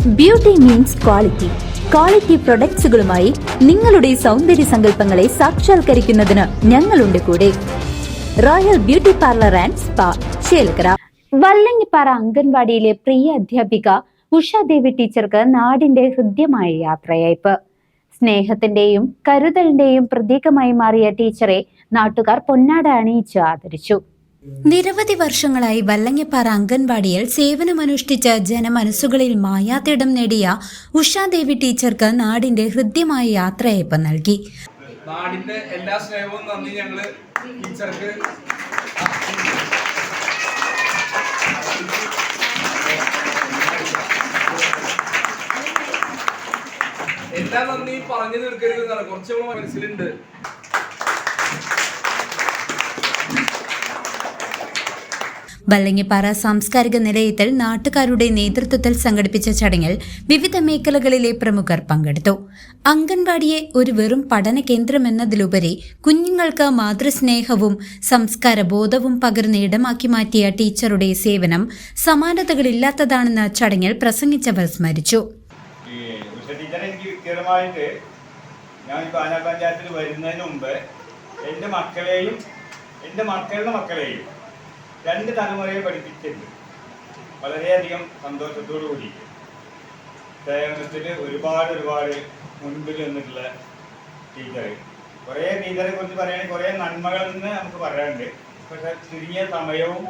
Beauty means quality. Quality പ്രൊഡക്ട്സുകളുമായി നിങ്ങളുടെ സൗന്ദര്യ സങ്കല്പങ്ങളെ സാക്ഷാത്കരിക്കുന്നതിന് ഞങ്ങളുണ്ട് കൂടെ. Royal beauty parlour and spa, Chelakkara. Vallangippara അംഗൻവാടിയിലെ പ്രിയ അധ്യാപിക ഉഷാദേവി ടീച്ചർക്ക് നാടിന്റെ ഹൃദ്യമായ യാത്രയയപ്പ്. സ്നേഹത്തിന്റെയും കരുതലിന്റെയും പ്രതീകമായി മാറിയ ടീച്ചറെ നാട്ടുകാർ പൊന്നാട അണിയിച്ച് ആദരിച്ചു. നിരവധി വർഷങ്ങളായി വല്ലങ്ങിപ്പാറ അംഗൻവാടിയിൽ സേവനമനുഷ്ഠിച്ച ജനമനസ്സുകളിൽ മായാത്തിടം നേടിയ ഉഷാദേവി ടീച്ചർക്ക് നാടിന്റെ ഹൃദ്യമായ യാത്രയയപ്പ് നൽകി. നാടിന്റെ എല്ലാ സ്നേഹവും നന്ദി ഞങ്ങള് ടീച്ചർക്ക്. എല്ലാ നന്ദി പറഞ്ഞു തീർക്കരുത്, കുറച്ച് മനസ്സിലുണ്ട്. വല്ലങ്ങിപ്പാറ സാംസ്കാരിക നിലയത്തിൽ നാട്ടുകാരുടെ നേതൃത്വത്തിൽ സംഘടിപ്പിച്ച ചടങ്ങിൽ വിവിധ മേഖലകളിലെ പ്രമുഖർ പങ്കെടുത്തു. അംഗൻവാടിയെ ഒരു വെറും പഠന കേന്ദ്രമെന്നതിലുപരി കുഞ്ഞുങ്ങൾക്ക് മാതൃസ്നേഹവും സംസ്കാര ബോധവും പകർന്ന ഇടമാക്കി മാറ്റിയ ടീച്ചറുടെ സേവനം സമാനതകളില്ലാത്തതാണെന്ന് ചടങ്ങിൽ പ്രസംഗിച്ചവർ സ്മരിച്ചു. ഞാൻ പാഞ്ഞാൽ പഞ്ചായത്തിൽ വരുന്നതിന് മുമ്പ് എൻ്റെ മക്കളെയും എൻ്റെ മക്കളുടെ മക്കളെയും 2 തലമുറയെ പഠിപ്പിച്ചിട്ടുണ്ട്. വളരെയധികം സന്തോഷത്തോടു കൂടി സേവനത്തിൽ ഒരുപാട് മുൻപിൽ നിന്നിട്ടുള്ള ടീച്ചർ. കുറേ ടീച്ചറെ കുറിച്ച് പറയുകയാണെങ്കിൽ കുറേ നന്മകളിൽ നിന്ന് നമുക്ക് പറയാനുണ്ട്. പക്ഷേ ചുരുങ്ങിയ സമയവും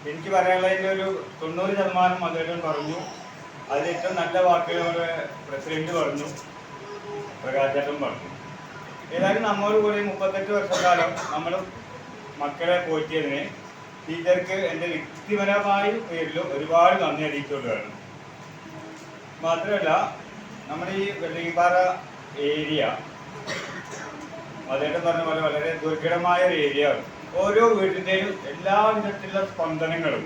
എനിക്ക് പറയാനുള്ളതിൻ്റെ ഒരു 90% അദ്ദേഹം പറഞ്ഞു. അതിൽ ഏറ്റവും നല്ല വാക്കുകളോട് പ്രസിഡന്റ് പറഞ്ഞു, പ്രകാശേട്ടൻ പറഞ്ഞു. ഏതായാലും നമ്മോട് കൂടി 38 വർഷക്കാലം നമ്മൾ മക്കളെ പോറ്റിയതിന് ടീച്ചർക്ക് എൻ്റെ വ്യക്തിപരമായ പേരിലും ഒരുപാട് നന്ദി അറിയിച്ചുകൊണ്ടാണ്. മാത്രമല്ല നമ്മുടെ ഈ വെള്ളങ്ങിപ്പാറ ഏരിയ അദ്ദേഹം പറഞ്ഞ പോലെ വളരെ ദുർഘടമായ ഒരു ഏരിയ ആണ്. ഓരോ വീട്ടിൻ്റെയും എല്ലാ വിധത്തിലുള്ള സ്പന്ദനങ്ങളും,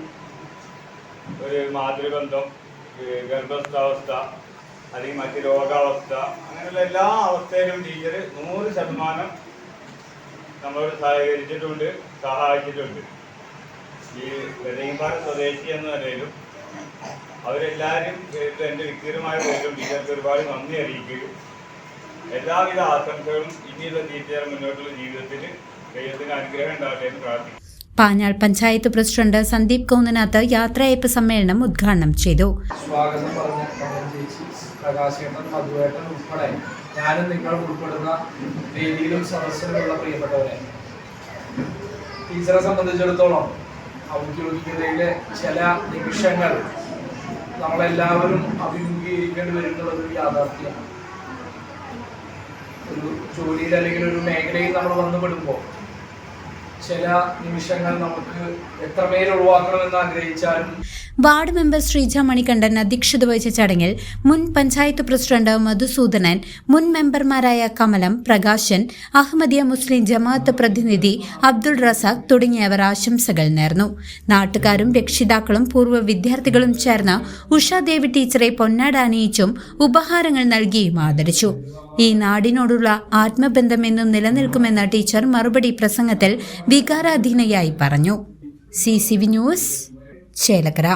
ഒരു മാതൃബന്ധം, ഗർഭസ്ഥാവസ്ഥ അല്ലെങ്കിൽ മറ്റ് രോഗാവസ്ഥ, അങ്ങനെയുള്ള എല്ലാ അവസ്ഥയിലും ടീച്ചർ 100% നമ്മളോട് സഹകരിച്ചിട്ടുണ്ട്, സഹായിച്ചിട്ടുണ്ട്. ഈ വെള്ളങ്ങിപ്പാറ സ്വദേശി എന്ന നിലയിലും അവരെല്ലാവരും എൻ്റെ വ്യക്തിപരമായ പേരിലും ടീച്ചർക്ക് ഒരുപാട് നന്ദി അറിയിക്കുകയും എല്ലാവിധ ആശംസകളും ഇനിയുള്ള ടീച്ചർ മുന്നോട്ടുള്ള ജീവിതത്തിൽ ദൈവത്തിന് അനുഗ്രഹം ഉണ്ടാകട്ടെ എന്ന് പ്രാർത്ഥിക്കുന്നു. പാഞ്ഞാൾ പഞ്ചായത്ത് പ്രസിഡന്റ് സന്ദീപ് കോന്നനാഥ് യാത്രയയപ്പ് സമ്മേളനം ഉദ്ഘാടനം ചെയ്തു. സ്വാഗതം പറഞ്ഞ പ്രകാശേട്ടൻ, മധുവേട്ടൻ ഉൾപ്പെടെ ഞാനും നിങ്ങൾ ഉൾപ്പെടുന്ന വേദിയിലും സദസ്സിലുള്ള പ്രിയപ്പെട്ടവരെ, ടീച്ചറെ സംബന്ധിച്ചിടത്തോളം ഔദ്യോഗികതയിലെ ചില നിമിഷങ്ങൾ നമ്മളെല്ലാവരും അഭിമുഖീകരിക്കേണ്ടി വരുന്നുള്ളത് ഒരു യാഥാർത്ഥ്യമാണ്. ഒരു ജോലിയിൽ അല്ലെങ്കിൽ ഒരു മേഖലയിൽ നമ്മൾ വന്നുപെടുമ്പോൾ ചില നിമിഷങ്ങൾ നമുക്ക് എത്രമേൽ ഒഴിവാക്കണമെന്ന് ആഗ്രഹിച്ചാലും. വാർഡ് മെമ്പർ ശ്രീജ മണികണ്ഠൻ അധ്യക്ഷത വഹിച്ച ചടങ്ങിൽ മുൻ പഞ്ചായത്ത് പ്രസിഡന്റ് മധുസൂദനൻ, മുൻ മെമ്പർമാരായ കമലം, പ്രകാശൻ, അഹമ്മദിയ മുസ്ലിം ജമാഅത്ത് പ്രതിനിധി അബ്ദുൾ റസാഖ് തുടങ്ങിയവർ ആശംസകൾ നേർന്നു. നാട്ടുകാരും രക്ഷിതാക്കളും പൂർവ്വ വിദ്യാർത്ഥികളും ചേർന്ന് ഉഷാദേവി ടീച്ചറെ പൊന്നാട അണിയിച്ചും ഉപഹാരങ്ങൾ നൽകിയും ആദരിച്ചു. ഈ നാടിനോടുള്ള ആത്മബന്ധം എന്നും നിലനിൽക്കുമെന്ന ടീച്ചർ മറുപടി പ്രസംഗത്തിൽ വികാരാധീനയായി പറഞ്ഞു. CCV news, Chelakkara.